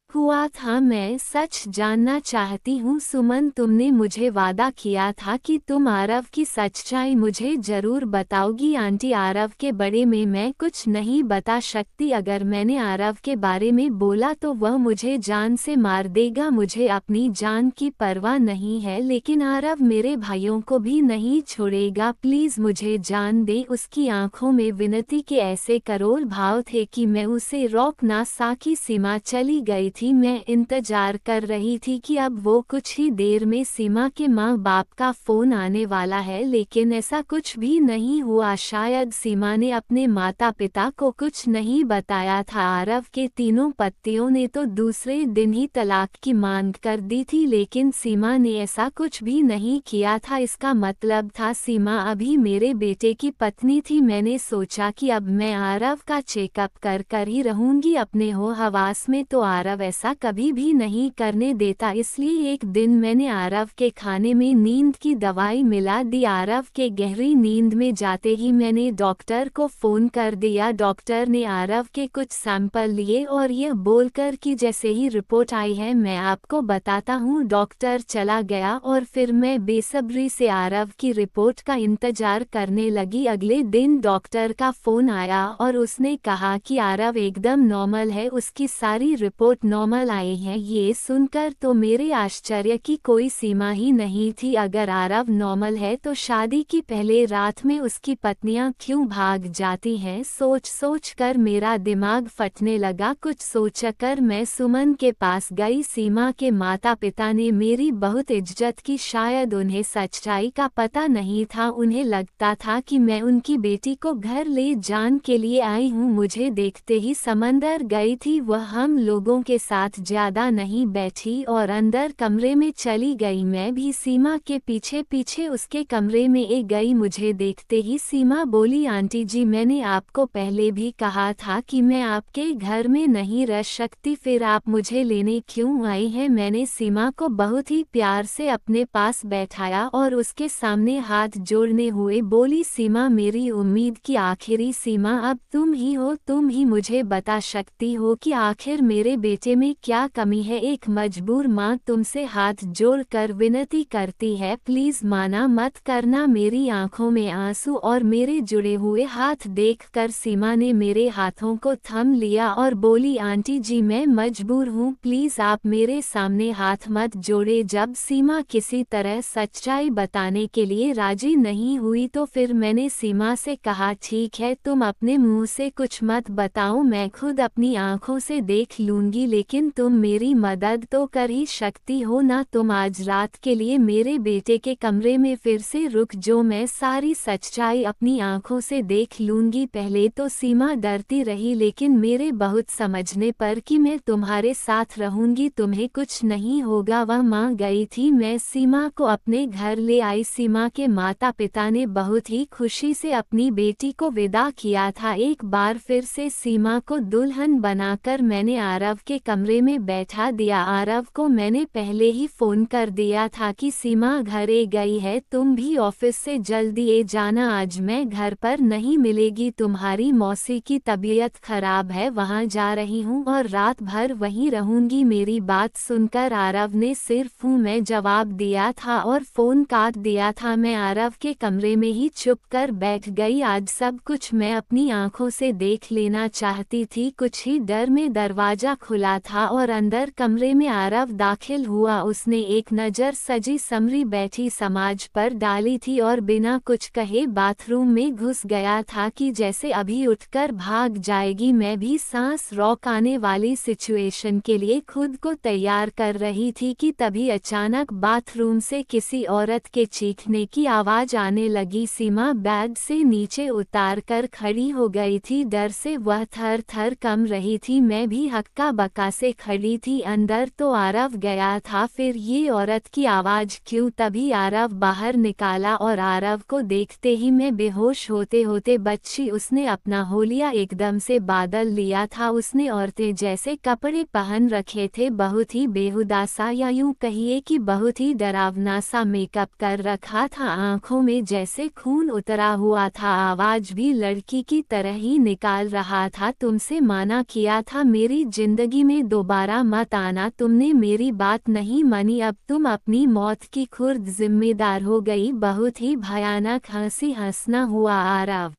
हुआ था? मैं सच जानना चाहती हूँ। सुमन, तुमने मुझे वादा किया था कि तुम आरव की सच्चाई मुझे जरूर बताओगी। आंटी, आरव के बारे में मैं कुछ नहीं बता सकती, अगर मैंने आरव के बारे में बोला तो वह मुझे जान से मार देगा। मुझे अपनी जान की परवाह नहीं है, लेकिन आरव मेरे भाइयों को भी नहीं छोड़ेगा, प्लीज मुझे जान दे। उसकी आंखों में विनती के ऐसे करोड़ भाव थे कि मैं उसे रोक ना सकी। सीमा चली गई थी, मैं इंतजार कर रही थी कि अब वो कुछ ही देर में सीमा के माँ बाप का फोन आने वाला है, लेकिन ऐसा कुछ भी नहीं हुआ। शायद सीमा ने अपने माता पिता को कुछ नहीं बताया था। आरव के तीनों पतियों ने तो दूसरे दिन ही तलाक की मांग कर दी थी, लेकिन सीमा ने ऐसा कुछ भी नहीं किया था। इसका मतलब था सीमा अभी मेरे बेटे की पत्नी थी। मैंने सोचा कि अब मैं आरव का चेकअप कर ही रहूंगी अपने हो हवास में, तो आरव ऐसा कभी भी नहीं करने देता। इसलिए एक दिन मैंने आरव के खाने में नींद की दवाई मिला दी। आरव के गहरी नींद में जाते ही मैंने डॉक्टर को फोन कर दिया। डॉक्टर ने आरव के कुछ सैंपल लिए और यह बोलकर कि जैसे ही रिपोर्ट आई है मैं आपको बताता हूँ। डॉक्टर चला गया और फिर मैं बेसब्री से आरव की रिपोर्ट का इंतजार करने लगी। अगले दिन डॉक्टर का फोन आया और उसने कहा कि आरव एकदम नॉर्मल है, उसकी सारी रिपोर्ट नॉर्मल आई है। ये सुनकर तो मेरे आश्चर्य की कोई सीमा ही नहीं थी। अगर आरव नॉर्मल है तो शादी की पहले रात में उसकी पत्नियां क्यों भाग जाती हैं? सोच कर मेरा दिमाग फटने लगा। कुछ सोचकर मैं सुमन के पास गई। सीमा के माता पिता ने मेरी बहुत इज्जत की, शायद उन्हें सच्चाई का पता नहीं था, उन्हें लगता था कि मैं उनकी बेटी को घर ले जाने के लिए आई हूँ। मुझे देखते ही समंदर गई थी। वह हम लोगों के साथ ज्यादा नहीं बैठी और अंदर कमरे में चली गई। मैं भी सीमा के पीछे पीछे उसके कमरे में गई। मुझे देखते ही सीमा बोली, आंटी जी मैंने आपको पहले भी कहा था कि मैं आपके घर में नहीं रह सकती, फिर आप मुझे लेने क्यों आई हैं? मैंने सीमा को बहुत ही प्यार से अपने पास बैठाया और उसके सामने हाथ जोड़ने हुए बोली, सीमा मेरी उम्मीद की आखिरी सीमा अब तुम ही हो, तुम ही मुझे बता सकती हो कि आखिर मेरे बेटे में क्या कमी है। एक मजबूर माँ तुमसे हाथ जोड़कर विनती करती है, प्लीज माना मत करना। मेरी आंखों में आंसू और मेरे जुड़े हुए हाथ देखकर सीमा ने मेरे हाथों को थम लिया और बोली, आंटी जी मैं मजबूर हूँ, प्लीज आप मेरे सामने हाथ मत जोड़े। जब सीमा किसी तरह सच्चाई बताने के लिए राजी नहीं हुई तो फिर मैंने सीमा से कहा, ठीक है तुम अपने मुंह से कुछ मत बताओ, मैं खुद अपनी आंखों से देख लूंगी, लेकिन तुम मेरी मदद तो कर ही सकती हो ना। तुम आज रात के लिए मेरे बेटे के कमरे में फिर से रुक जो, मैं सारी सच्चाई अपनी आंखों से देख लूंगी। पहले तो सीमा डरती रही, लेकिन मेरे बहुत समझने पर कि मैं तुम्हारे साथ रहूंगी, तुम्हें कुछ नहीं होगा, वह मान गई थी। मैं सीमा को अपने घर ले आई। सीमा के माता पिता ने बहुत ही खुशी से अपनी बेटी को विदा किया था। एक बार फिर से सीमा को दुल्हन बनाकर मैंने आरव के कमरे में बैठा दिया। आरव को मैंने पहले ही फोन कर दिया था कि सीमा घरे गई है, तुम भी ऑफिस से जल्दी आ जाना, आज मैं घर पर नहीं मिलेगी, तुम्हारी मौसी की तबीयत खराब है, वहां जा रही हूं और रात भर वहीं रहूंगी। मेरी बात सुनकर आरव ने सिर्फ हूं मैं जवाब दिया था और फोन काट दिया था। मैं आरव के कमरे में ही चुप कर बैठ गई। आज सब कुछ मैं अपनी आंखों से देख लेना चाहती थी। कुछ ही देर में दरवाजा खुला था और अंदर कमरे में आरव दाखिल हुआ। उसने एक नज़र सजी समरी बैठी समाज पर डाली थी और बिना कुछ कहे बाथरूम में घुस गया था कि जैसे अभी उठकर भाग जाएगी। मैं भी सांस रोकने वाली सिचुएशन के लिए खुद को तैयार कर रही थी कि तभी अचानक बाथरूम से किसी औरत के चीखने की आवाज़ आने लगी। सीमा बेड से नीचे उतार कर खड़ी हो गई थी, डर से वह थर थर कम रही थी। मैं भी हक्का बक्का से खड़ी थी। अंदर तो आरव गया था, फिर ये औरत की आवाज़ क्यों? तभी आरव बाहर निकाला और आरव को देखते ही मैं बेहोश होते होते बची। उसने अपना होलिया एकदम से बादल लिया था। उसने औरतें जैसे कपड़े पहन रखे थे, बहुत ही बेहुदा सा या यूं कहिए कि बहुत ही डरावना सा मेकअप कर रखा था। आंखों में जैसे खून उतरा हुआ था, आवाज़ भी लड़की की तरह ही निकाल रहा था। तुमसे माना किया था मेरी जिंदगी में दोबारा मत आना, तुमने मेरी बात नहीं मानी, अब तुम अपनी मौत की खुद जिम्मेदार हो गई। बहुत ही भयानक हंसी हंसना हुआ। आरव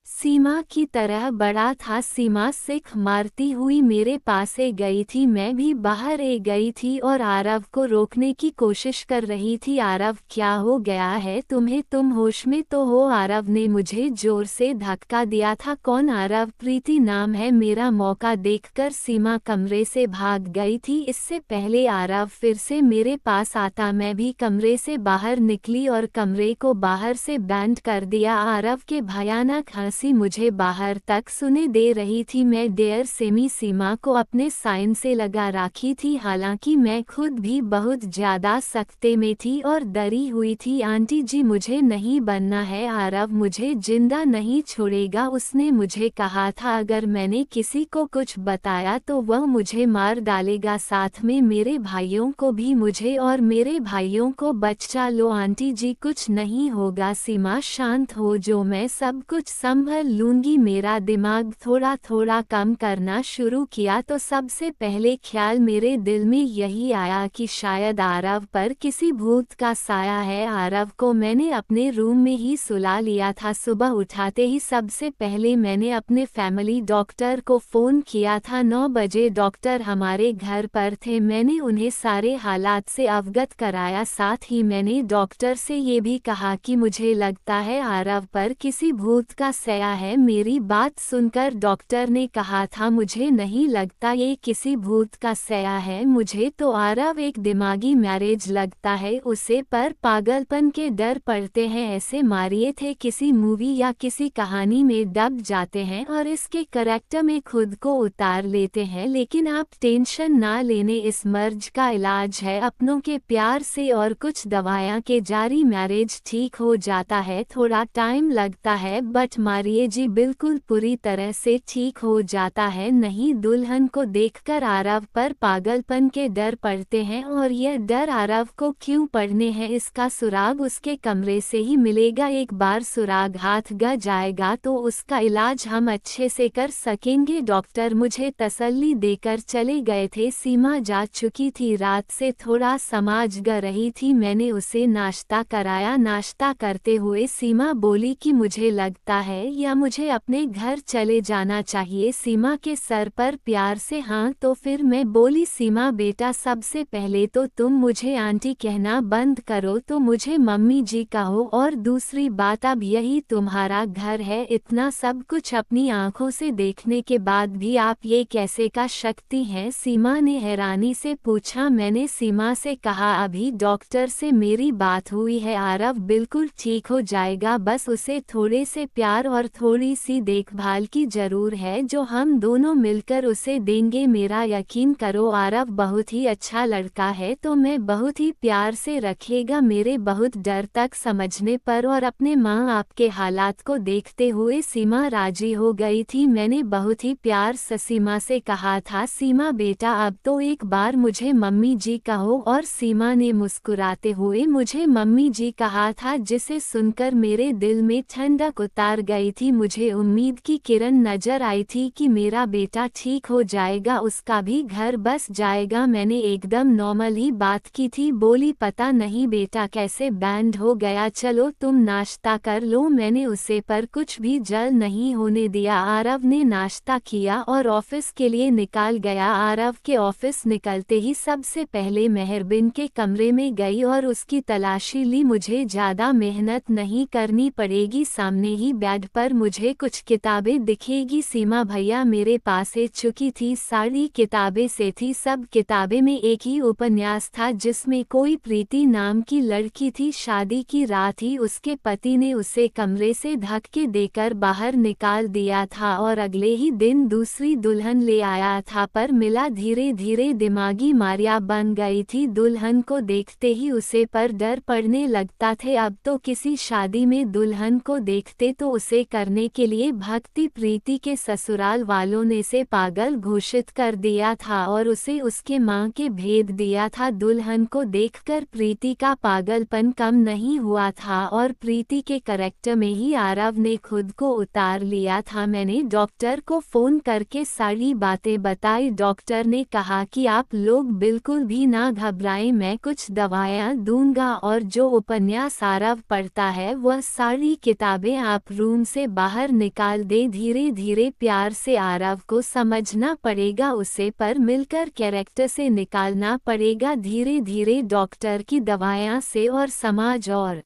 सीमा की तरह बड़ा था। सीमा सिख मारती हुई मेरे पास ए गई थी, मैं भी बाहर ए गई थी और आरव को रोकने की कोशिश कर रही थी। आरव क्या हो गया है तुम्हें, तुम होश में तो हो? आरव ने मुझे जोर से धक्का दिया था। कौन? आरव, प्रीति नाम है मेरा। मौका देखकर सीमा कमरे से भाग गई थी। इससे पहले आरव फिर से मेरे पास आता, मैं भी कमरे से बाहर निकली और कमरे को बाहर से बैंड कर दिया। आरव के भयानक हंसी मुझे बाहर तक सुने दे रही थी। मैं देर सेमी सीमा को अपने साइन से लगा रखी थी, हालांकि मैं खुद भी बहुत ज्यादा सख्ते में थी और डरी हुई थी। आंटी जी मुझे नहीं बनना है, आरव मुझे जिंदा नहीं छोड़ेगा। उसने मुझे कहा था अगर मैंने किसी को कुछ बताया तो वह मुझे मार डालेगा, साथ में मेरे भाइयों को भी। मुझे और मेरे भाइयों को बचा लो आंटी जी, कुछ नहीं होगा। सीमा शांत हो जो, मैं सब कुछ संभल लूंगी। मेरा दिमाग थोड़ा थोड़ा काम करना शुरू किया तो सबसे पहले ख्याल मेरे दिल में यही आया कि शायद आरव पर किसी भूत का साया है। आरव को मैंने अपने रूम में ही सुला लिया था। सुबह उठाते ही सबसे पहले मैंने अपने फैमिली डॉक्टर को फ़ोन किया था। 9 बजे डॉक्टर हमारे घर पर थे। मैंने उन्हें सारे हालात से अवगत कराया, साथ ही मैंने डॉक्टर से ये भी कहा कि मुझे लगता है आरव पर किसी भूत का साया है। मेरी बात सुनकर डॉक्टर ने कहा था मुझे नहीं लगता ये किसी भूत का साया है, मुझे तो आरव एक दिमागी मैरिज लगता है उसे, पर पागलपन के डर पड़ते हैं, ऐसे मारिए थे किसी मूवी या किसी कहानी में दब जाते हैं और इसके करैक्टर में खुद को उतार लेते हैं। लेकिन आप टेंशन ना लेने, इस मर्ज का इलाज है अपनों के प्यार से और कुछ दवाइयाँ के जारी मैरिज ठीक हो जाता है। थोड़ा टाइम लगता है बट करिए जी, बिल्कुल पूरी तरह से ठीक हो जाता है। नहीं, दुल्हन को देखकर आरव पर पागलपन के डर पड़ते हैं और यह डर आरव को क्यों पड़ने हैं, इसका सुराग उसके कमरे से ही मिलेगा। एक बार सुराग हाथ ग जाएगा तो उसका इलाज हम अच्छे से कर सकेंगे। डॉक्टर मुझे तसल्ली देकर चले गए थे। सीमा जा चुकी थी, रात से थोड़ा समाज ग रही थी। मैंने उसे नाश्ता कराया। नाश्ता करते हुए सीमा बोली कि मुझे लगता है या मुझे अपने घर चले जाना चाहिए। सीमा के सर पर प्यार से हाँ। तो फिर मैं बोली, सीमा बेटा, सबसे पहले तो तुम मुझे आंटी कहना बंद करो, तो मुझे मम्मी जी कहो। और दूसरी बात, अब यही तुम्हारा घर है। इतना सब कुछ अपनी आंखों से देखने के बाद भी आप ये कैसे कर सकती हैं? सीमा ने हैरानी से पूछा। मैंने सीमा से कहा, अभी डॉक्टर से मेरी बात हुई है, आरव बिल्कुल ठीक हो जाएगा, बस उसे थोड़े से प्यार और थोड़ी सी देखभाल की जरूर है, जो हम दोनों मिलकर उसे देंगे। मेरा यकीन करो, आरव बहुत ही अच्छा लड़का है, तो मैं बहुत ही प्यार से रखेगा। मेरे बहुत डर तक समझने पर और अपने माँ आपके हालात को देखते हुए सीमा राजी हो गई थी। मैंने बहुत ही प्यार से सीमा से कहा था, सीमा बेटा अब तो एक बार मुझे मम्मी जी कहो। और सीमा ने मुस्कुराते हुए मुझे मम्मी जी कहा था, जिसे सुनकर मेरे दिल में ठंडक उतार गई थी। मुझे उम्मीद की किरण नजर आई थी कि मेरा बेटा ठीक हो जाएगा, उसका भी घर बस जाएगा। मैंने एकदम नॉर्मल ही बात की थी। बोली, पता नहीं बेटा कैसे बैंड हो गया, चलो तुम नाश्ता कर लो। मैंने उसे पर कुछ भी जल नहीं होने दिया। आरव ने नाश्ता किया और ऑफिस के लिए निकाल गया। आरव के ऑफिस निकलते ही सबसे पहले मेहरबिन के कमरे में गई और उसकी तलाशी ली। मुझे ज़्यादा मेहनत नहीं करनी पड़ेगी, सामने ही बेड पर मुझे कुछ किताबें दिखेगी। सीमा भैया मेरे पास एक चुकी थी, सारी किताबें से थी। सब किताबें में एक ही उपन्यास था जिसमें कोई प्रीति नाम की लड़की थी। शादी की रात ही उसके पति ने उसे कमरे से धक्के देकर बाहर निकाल दिया था और अगले ही दिन दूसरी दुल्हन ले आया था, पर मिला धीरे धीरे दिमागी मारिया बन गई थी। दुल्हन को देखते ही उसे पर डर पड़ने लगता थे। अब तो किसी शादी में दुल्हन को देखते तो उसे करने के लिए भक्ति प्रीति के ससुराल वालों ने से पागल घोषित कर दिया था और उसे उसके मां के भेद दिया था। दुल्हन को देखकर प्रीति का पागलपन कम नहीं हुआ था और प्रीति के करैक्टर में ही आरव ने खुद को उतार लिया था। मैंने डॉक्टर को फोन करके सारी बातें बताई। डॉक्टर ने कहा कि आप लोग बिल्कुल भी ना घबराएं, मैं कुछ दवाएं दूंगा और जो उपन्यास आरव पढ़ता है वह सारी किताबें आप रूम से बाहर निकाल दे। धीरे धीरे प्यार से आरव को समझना पड़ेगा, उसे पर मिलकर कैरेक्टर से निकालना पड़ेगा धीरे धीरे डॉक्टर की दवाएं से और समाज और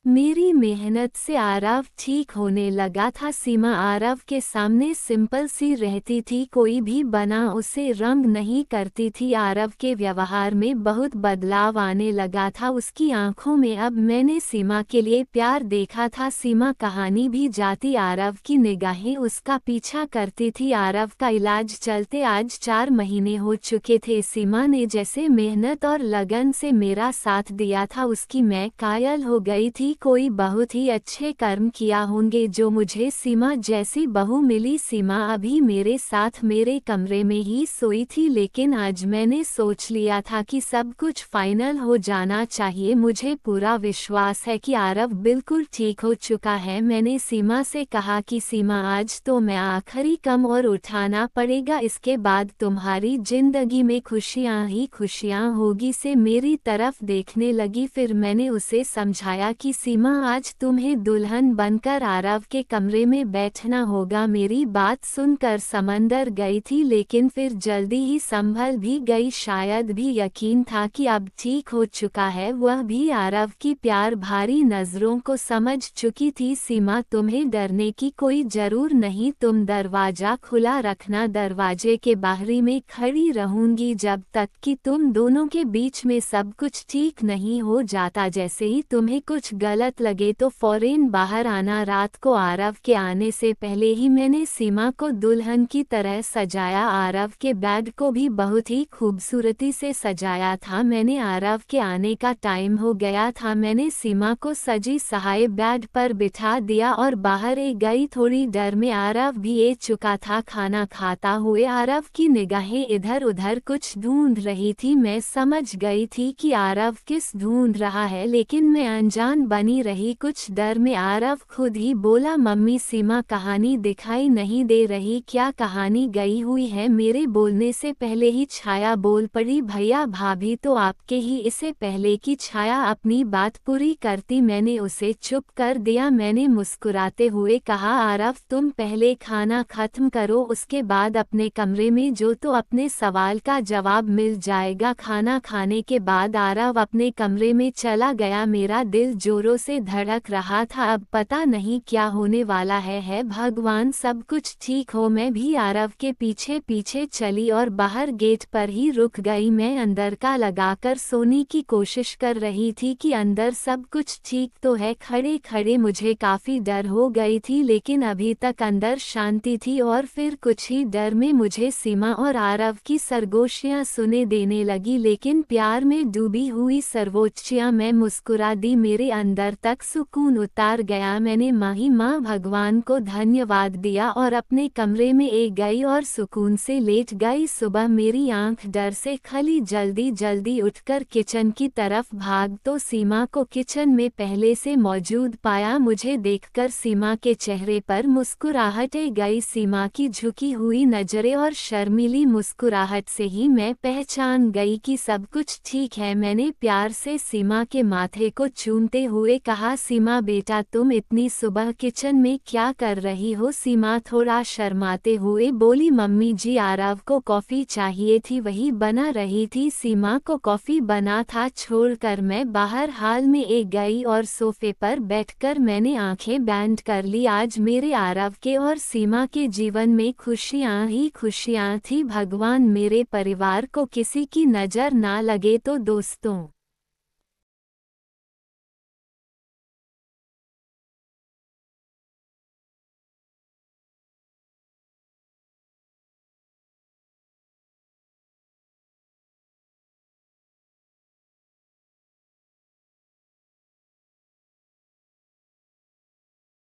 मेरी मेहनत से आरव ठीक होने लगा था। सीमा आरव के सामने सिंपल सी रहती थी, कोई भी बना उसे रंग नहीं करती थी। आरव के व्यवहार में बहुत बदलाव आने लगा था, उसकी आंखों में अब मैंने सीमा के लिए प्यार देखा था। सीमा कहानी भी जाती, आरव की निगाहें उसका पीछा करती थी। आरव का इलाज चलते आज 4 महीने हो चुके थे। सीमा ने जैसे मेहनत और लगन से मेरा साथ दिया था, उसकी मैं कायल हो गई थी। कोई बहुत ही अच्छे कर्म किया होंगे जो मुझे सीमा जैसी बहू मिली। सीमा अभी मेरे साथ मेरे कमरे में ही सोई थी, लेकिन आज मैंने सोच लिया था कि सब कुछ फाइनल हो जाना चाहिए। मुझे पूरा विश्वास है कि आरव बिल्कुल ठीक हो चुका है। मैंने सीमा से कहा कि सीमा आज तो मैं आखिरी कम और उठाना पड़ेगा, इसके बाद तुम्हारी जिंदगी में खुशियां ही खुशियां होगी। से मेरी तरफ देखने लगी। फिर मैंने उसे समझाया कि सीमा आज तुम्हें दुल्हन बनकर आरव के कमरे में बैठना होगा। मेरी बात सुनकर समंदर गई थी, लेकिन फिर जल्दी ही संभल भी गई। शायद भी यकीन था कि अब ठीक हो चुका है। वह भी आरव की प्यार भारी नजरों को समझ चुकी थी। सीमा तुम्हें डरने की कोई जरूर नहीं, तुम दरवाजा खुला रखना, दरवाजे के बाहरी में खड़ी रहूंगी जब तक कि तुम दोनों के बीच में सब कुछ ठीक नहीं हो जाता। जैसे ही तुम्हें कुछ गलत लगे तो फौरन बाहर आना। रात को आरव के आने से पहले ही मैंने सीमा को दुल्हन की तरह सजाया। आरव के बैग को भी बहुत ही खूबसूरती से सजाया था। मैंने आरव के आने का टाइम हो गया था। मैंने सीमा को सजी सहाय बेड पर बिठा दिया और बाहर गई। थोड़ी डर में आरव भी ए चुका था। खाना खाता हुए आरव की निगाहें इधर उधर कुछ ढूंढ रही थी। मैं समझ गई थी कि आरव किस ढूंढ रहा है, लेकिन मैं अनजान बनी रही। कुछ डर में आरव खुद ही बोला, मम्मी सीमा कहानी दिखाई नहीं दे रही, क्या कहानी गई हुई है? मेरे बोलने से पहले ही छाया बोल पड़ी, भैया भाभी तो आपके ही। इससे पहले कि छाया अपनी बात पूरी करती मैंने उसे चुप कर दिया। मैंने मुस्कुराते हुए कहा, आरव तुम पहले खाना खत्म करो, उसके बाद अपने कमरे में जो तो अपने सवाल का जवाब मिल जाएगा। खाना खाने के बाद आरव अपने कमरे में चला गया। मेरा दिल जोरों से धड़क रहा था। अब पता नहीं क्या होने वाला है भगवान सब कुछ ठीक हो। मैं भी आरव के पीछे पीछे चली और बाहर गेट पर ही रुक गई। मैं अंदर का लगाकर सोने की कोशिश कर रही थी कि अंदर सब कुछ ठीक तो है। खड़े खड़े मुझे काफी डर हो गई थी, लेकिन अभी तक अंदर शांति थी। और फिर कुछ ही डर में मुझे सीमा और आरव की सरगोशियां सुने देने लगी, लेकिन प्यार में डूबी हुई सर्वोच्चियां। मैं मुस्कुरा दी, मेरे अंदर तक सुकून उतार गया। मैंने माँ भगवान को धन्यवाद दिया और अपने कमरे में गई और सुकून से लेट गई। सुबह मेरी आंख डर से खली। जल्दी जल्दी उठकर किचन की तरफ भाग तो सीमा को किचन में पहले से मौजूद पाया। मुझे देखकर सीमा के चेहरे पर मुस्कुराहट गई। सीमा की झुकी हुई नजरें और शर्मीली मुस्कुराहट से ही मैं पहचान गई कि सब कुछ ठीक है। मैंने प्यार से सीमा के माथे को चूमते हुए कहा, सीमा बेटा तुम इतनी सुबह किचन में क्या कर रही हो? सीमा थोड़ा शर्माते हुए बोली, मम्मी जी आरव को कॉफी चाहिए थी, वही बना रही थी। सीमा को कॉफी बना था छोड़कर मैं बाहर हाल में गई और सोफे पर बैठकर मैंने आंखें बंद कर ली। आज मेरे आरव के और सीमा के जीवन में खुशियां ही खुशियां थी। भगवान मेरे परिवार को किसी की नजर ना लगे। तो दोस्तों